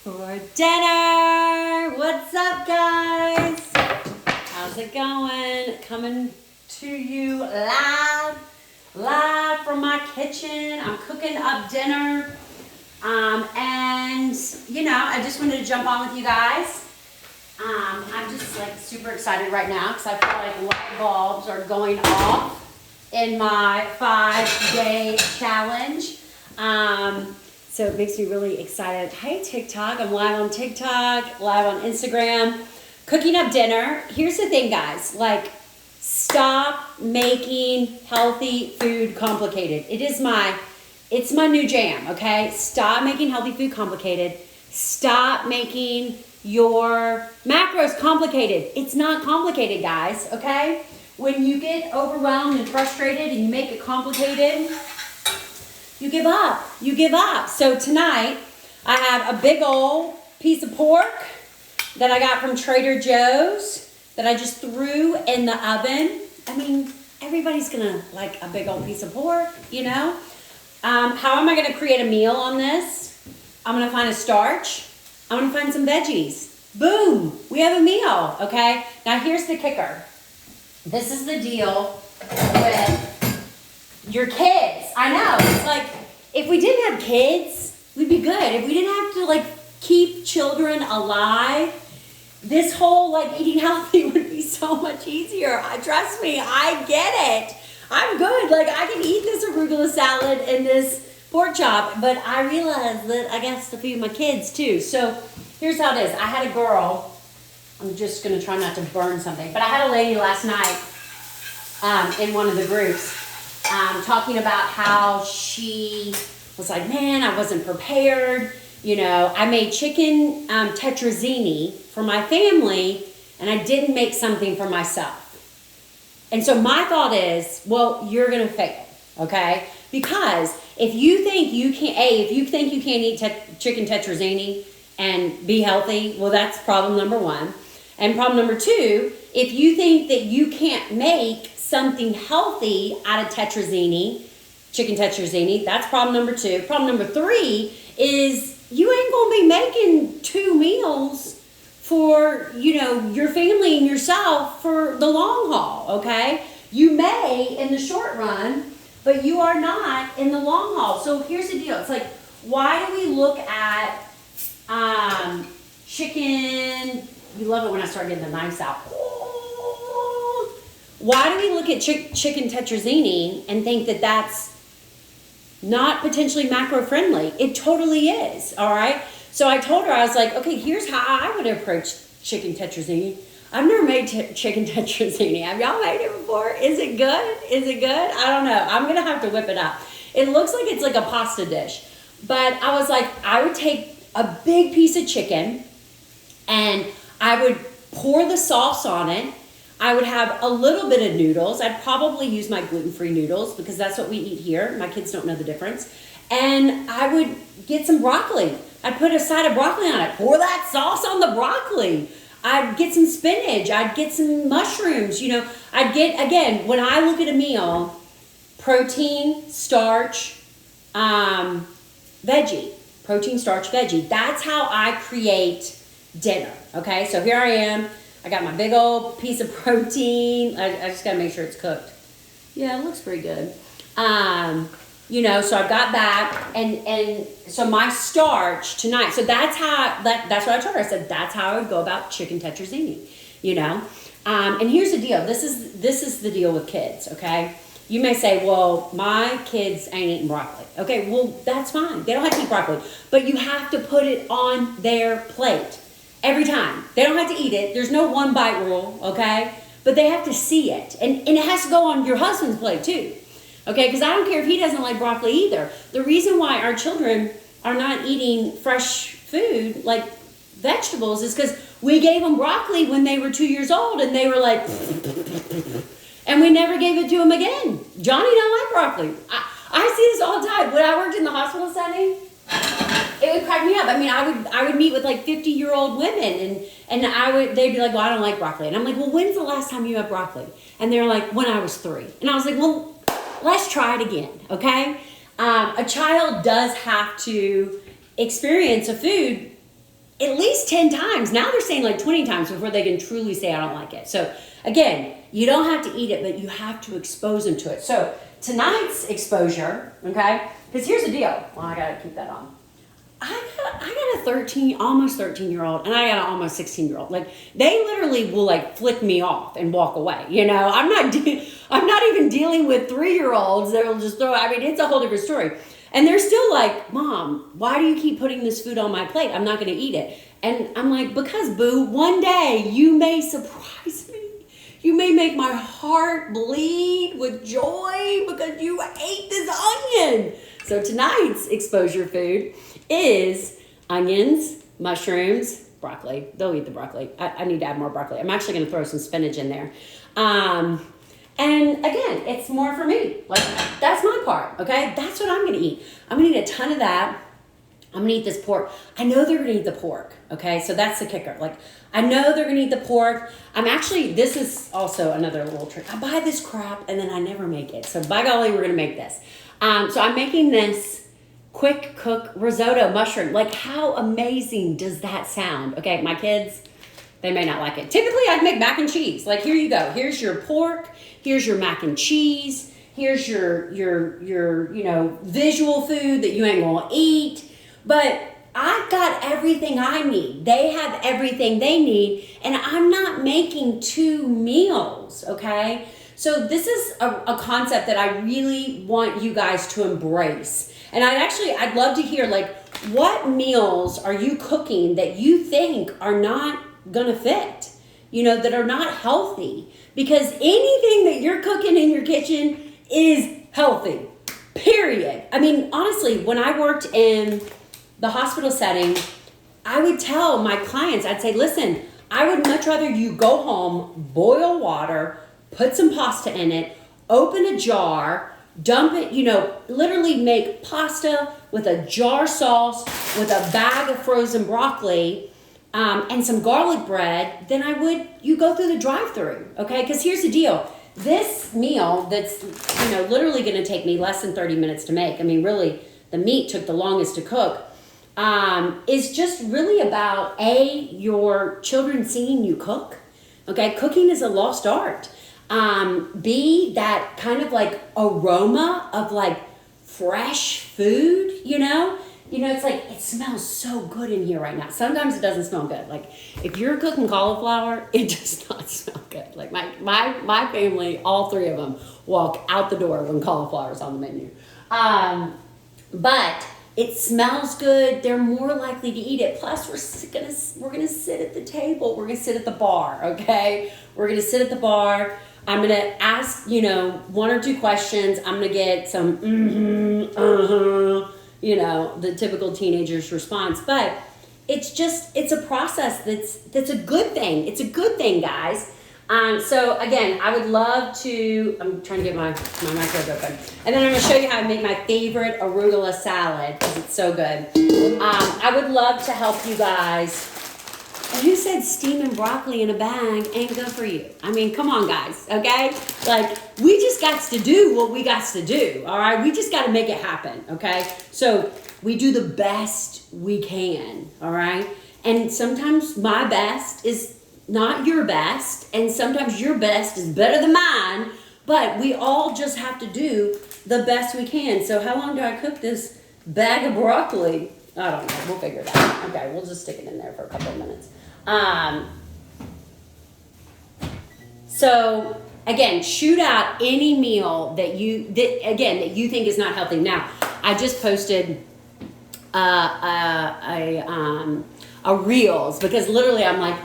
for dinner. What's up, guys? How's it going? Coming to you live from my kitchen. I'm cooking up dinner. And you know, I just wanted to jump on with you guys. I'm just like super excited right now because I feel like light bulbs are going off in my 5-day challenge. So it makes me really excited. Hey TikTok, I'm live on TikTok, live on Instagram, cooking up dinner. Here's the thing, guys, like, stop making healthy food complicated. It's my new jam, okay? Stop making healthy food complicated. Stop making your macros complicated. It's not complicated, guys, okay? When you get overwhelmed and frustrated and you make it complicated, you give up. You give up. So tonight, I have a big old piece of pork that I got from Trader Joe's that I just threw in the oven. I mean, everybody's gonna like a big old piece of pork, you know? How am I gonna create a meal on this? I'm gonna find a starch. I'm gonna find some veggies. Boom, we have a meal, okay? Now here's the kicker. This is the deal with your kids. I know, it's like, if we didn't have kids, we'd be good. If we didn't have to like keep children alive, this whole like eating healthy would be so much easier. Trust me, I get it. I'm good, like I can eat this arugula salad and this pork chop, but I realized that I got to feed my kids too. So here's how it is. I had a girl, I'm just gonna try not to burn something, but I had a lady last night in one of the groups talking about how she was like, man, I wasn't prepared. You know, I made chicken tetrazzini for my family and I didn't make something for myself. And so my thought is, well, you're gonna fail, okay? Because if you think you can't eat chicken tetrazzini and be healthy, well, that's problem number one. And problem number two, if you think that you can't make something healthy out of tetrazzini, chicken tetrazzini, that's problem number two. Problem number three is you ain't gonna be making 2 meals for, you know, your family and yourself for the long haul, okay? You may in the short run, but you are not in the long haul. So here's the deal. It's like, why do we look at chicken? You love it when I start getting the knives out. Why do we look at chicken tetrazzini and think that that's not potentially macro friendly? It totally is, all right? So I told her, I was like, okay, here's how I would approach chicken tetrazzini. I've never made chicken tetrazzini. Have y'all made it before? Is it good? Is it good? I don't know. I'm going to have to whip it up. It looks like it's like a pasta dish. But I was like, I would take a big piece of chicken and I would pour the sauce on it. I would have a little bit of noodles. I'd probably use my gluten-free noodles because that's what we eat here. My kids don't know the difference. And I would get some broccoli. I'd put a side of broccoli on it. Pour that sauce on the broccoli. I'd get some spinach. I'd get some mushrooms. You know, I'd get, again, when I look at a meal, protein, starch, veggie. Protein, starch, veggie. That's how I create dinner. Okay, so here I am. I got my big old piece of protein. I just gotta make sure it's cooked. Yeah, it looks pretty good. You know, so I got that, and so my starch tonight. So that's how that's what I told her. I said that's how I would go about chicken tetrazzini. You know, and here's the deal. This is the deal with kids. Okay, you may say, well, my kids ain't eating broccoli. Okay, well that's fine. They don't have to eat broccoli, but you have to put it on their plate. Every time. They don't have to eat it. There's no 1 bite rule, okay? But they have to see it. And it has to go on your husband's plate too. Okay? Because I don't care if he doesn't like broccoli either. The reason why our children are not eating fresh food, like vegetables, is because we gave them broccoli when they were 2 years old and they were like, and we never gave it to them again. Johnny don't like broccoli. I see this all the time. When I worked in the hospital setting, it would crack me up. I mean, I would meet with like 50-year-old women and they'd be like, well, I don't like broccoli. And I'm like, well, when's the last time you had broccoli? And they're like, when I was 3. And I was like, well, let's try it again, okay? A child does have to experience a food at least 10 times. Now they're saying like 20 times before they can truly say, I don't like it. So again, you don't have to eat it, but you have to expose them to it. So tonight's exposure, okay, because here's the deal. Well, I got to keep that on. I got a 13, almost 13-year-old, and I got an almost 16-year-old. Like, they literally will like flick me off and walk away. You know, I'm not even dealing with 3-year-olds that will just throw. I mean, it's a whole different story. And they're still like, Mom, why do you keep putting this food on my plate? I'm not going to eat it. And I'm like, because, boo, one day you may surprise me. You may make my heart bleed with joy because you ate this onion. So tonight's exposure food is onions, mushrooms, broccoli. They'll eat the broccoli. I need to add more broccoli. I'm actually going to throw some spinach in there. And again, it's more for me. Like, that's my part, okay? That's what I'm going to eat. I'm going to eat a ton of that. I'm going to eat this pork. I know they're going to eat the pork, okay? So that's the kicker. Like, I know they're going to eat the pork. This is also another little trick. I buy this crap and then I never make it. So by golly, we're going to make this. So I'm making this quick cook risotto mushroom. Like, how amazing does that sound? Okay, my kids, they may not like it. Typically, I'd make mac and cheese. Like, here you go. Here's your pork. Here's your mac and cheese. Here's your visual food that you ain't gonna eat. But I've got everything I need. They have everything they need, and I'm not making 2 meals, okay? So this is a concept that I really want you guys to embrace. And I'd love to hear, like, what meals are you cooking that you think are not gonna fit, that are not healthy? Because anything that you're cooking in your kitchen is healthy, period. I mean, honestly, when I worked in the hospital setting, I would tell my clients, I'd say, listen, I would much rather you go home, boil water, put some pasta in it, open a jar, dump it, literally make pasta with a jar sauce, with a bag of frozen broccoli, and some garlic bread, than I would you go through the drive-thru, okay? Because here's the deal. This meal that's, literally going to take me less than 30 minutes to make. I mean, really, the meat took the longest to cook. Is just really about, your children seeing you cook. Okay, cooking is a lost art. B, that kind of like aroma of like fresh food, it's like, it smells so good in here right now. Sometimes it doesn't smell good. Like, if you're cooking cauliflower, it does not smell good. Like, my family, all 3 of them, walk out the door when cauliflower is on the menu. But it smells good. They're more likely to eat it. Plus, we're gonna sit at the table. We're gonna sit at the bar, okay? We're gonna sit at the bar. I'm gonna ask, 1 or 2 questions. I'm gonna get some, the typical teenager's response. But it's a process that's a good thing. It's a good thing, guys. So again, I would love to, I'm trying to get my microwave open. And then I'm gonna show you how I make my favorite arugula salad, because it's so good. I would love to help you guys. And who said steaming broccoli in a bag ain't good for you? I mean, come on, guys, okay? Like, we just got to do what we got to do, all right? We just got to make it happen, okay? So we do the best we can, all right? And sometimes my best is not your best, and sometimes your best is better than mine, but we all just have to do the best we can. So how long do I cook this bag of broccoli? I don't know. We'll figure it out. Okay, we'll just stick it in there for a couple of minutes. So again, shoot out any meal that you think is not healthy. Now, I just posted a reels, because literally I'm like,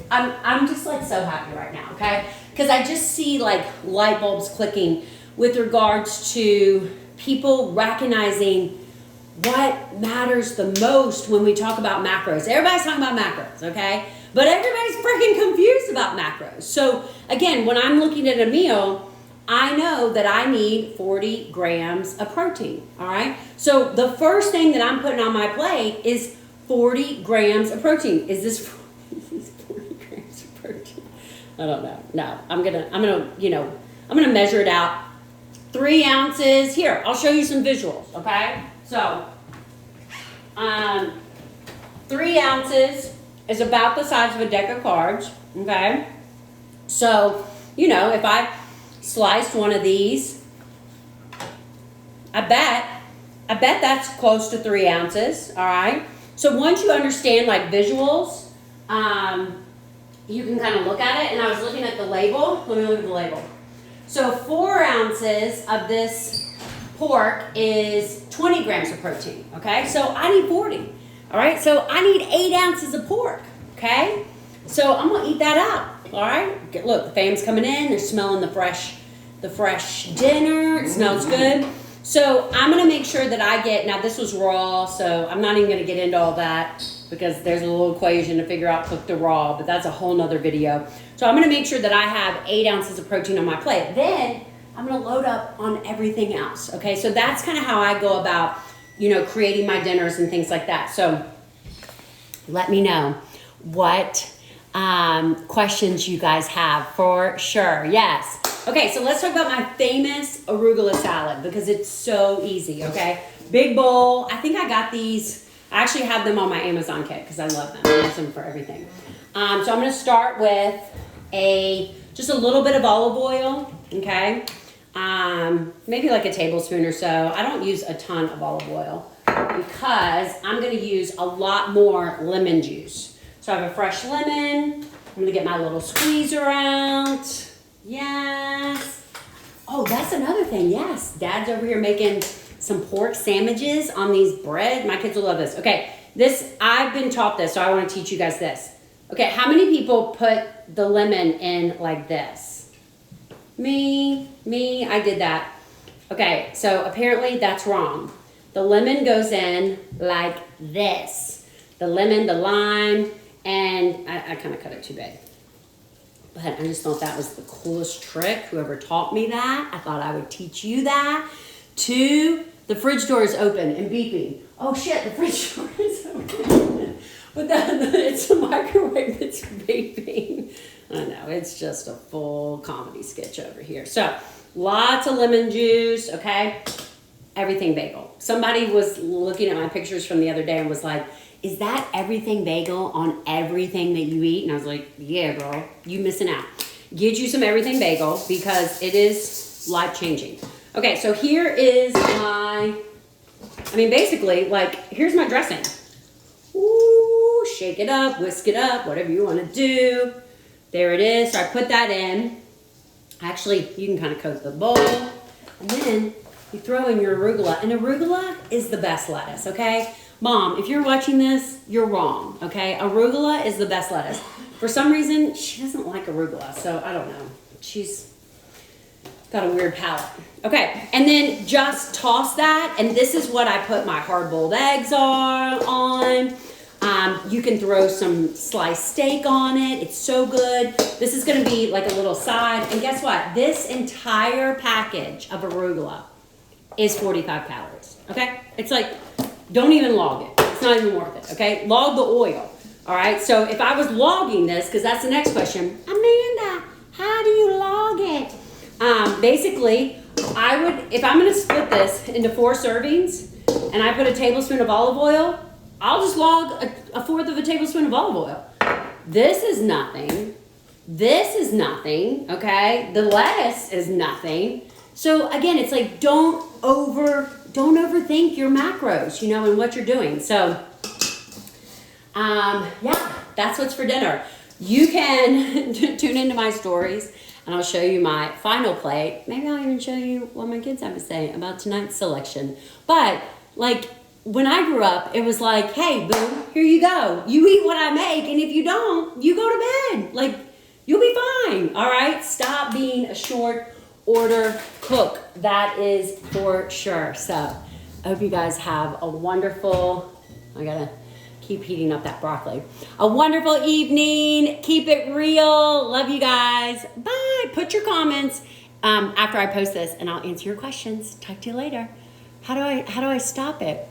I'm just like so happy right now, okay? Because I just see like light bulbs clicking with regards to people recognizing what matters the most when we talk about macros. Everybody's talking about macros, okay? But everybody's freaking confused about macros. So again, when I'm looking at a meal, I know that I need 40 grams of protein, all right? So the first thing that I'm putting on my plate is 40 grams of protein. Is this 40 grams of protein? I don't know. No, I'm gonna measure it out. 3 ounces. Here, I'll show you some visuals, okay? So, 3 ounces is about the size of a deck of cards, okay? So, you know, if I sliced one of these, I bet that's close to 3 ounces, all right? So once you understand like visuals, you can kind of look at it. And I was looking at the label. Let me look at the label. So 4 ounces of this pork is 20 grams of protein, okay? So I need 40, all right? So I need 8 ounces of pork, okay? So I'm gonna eat that up, all right? Look, the fam's coming in. They're smelling the fresh dinner. It smells good. So I'm gonna make sure that I get, now this was raw, so I'm not even gonna get into all that because there's a little equation to figure out cook the raw, but that's a whole nother video. So I'm gonna make sure that I have 8 ounces of protein on my plate. Then I'm gonna load up on everything else, okay? So that's kind of how I go about, you know, creating my dinners and things like that. So let me know what questions you guys have for sure. Yes. Okay, so let's talk about my famous arugula salad because it's so easy, okay? Big bowl. I think I got these. I actually have them on my Amazon kit because I love them. I use them for everything. So I'm going to start with just a little bit of olive oil, okay? Maybe like a tablespoon or so. I don't use a ton of olive oil because I'm going to use a lot more lemon juice. So I have a fresh lemon. I'm going to get my little squeezer out. Yes. Oh, that's another thing. Yes. Dad's over here making some pork sandwiches on these bread. My kids will love this. Okay. I've been taught this, so I want to teach you guys this. Okay. How many people put the lemon in like this? Me, I did that. Okay. So apparently that's wrong. The lemon goes in like this. The lemon, the lime, and I kind of cut it too big. But I just thought that was the coolest trick. Whoever taught me that, I thought I would teach you that. 2, the fridge door is open and beeping. Oh shit, the fridge door is open. But it's a microwave that's beeping. I know, it's just a full comedy sketch over here. So, lots of lemon juice, okay? Everything bagel. Somebody was looking at my pictures from the other day and was like, is that everything bagel on everything that you eat? And I was like, yeah, girl, you missing out. Get you some everything bagel because it is life-changing. Okay, so here is basically, like, here's my dressing. Ooh, shake it up, whisk it up, whatever you want to do. There it is. So I put that in. Actually, you can kind of coat the bowl. And then you throw in your arugula. And arugula is the best lettuce, okay? Mom, if you're watching this, you're wrong, okay? Arugula is the best lettuce. For some reason, she doesn't like arugula, so I don't know. She's got a weird palate. Okay, and then just toss that, and this is what I put my hard-boiled eggs on. You can throw some sliced steak on it. It's so good. This is gonna be like a little side, and guess what? This entire package of arugula is 45 calories, okay? It's like, don't even log it. It's not even worth it, okay? Log the oil, all right? So if I was logging this, because that's the next question, Amanda, how do you log it? Basically, I would, if I'm gonna split this into 4 servings, and I put a tablespoon of olive oil, I'll just log a 1/4 of a tablespoon of olive oil. This is nothing. This is nothing, okay? The lettuce is nothing. So again, it's like, don't overthink your macros, you know, and what you're doing. So, yeah, that's what's for dinner. You can tune into my stories and I'll show you my final plate. Maybe I'll even show you what my kids have to say about tonight's selection. But like when I grew up, it was like, hey, boo, here you go. You eat what I make, and if you don't, you go to bed. Like, you'll be fine, all right? Stop being a short order cook. That is for sure. So I hope you guys have a wonderful, I gotta keep heating up that broccoli. A wonderful evening. Keep it real. Love you guys. Bye. Put your comments after I post this and I'll answer your questions. Talk to you later. How do I stop it?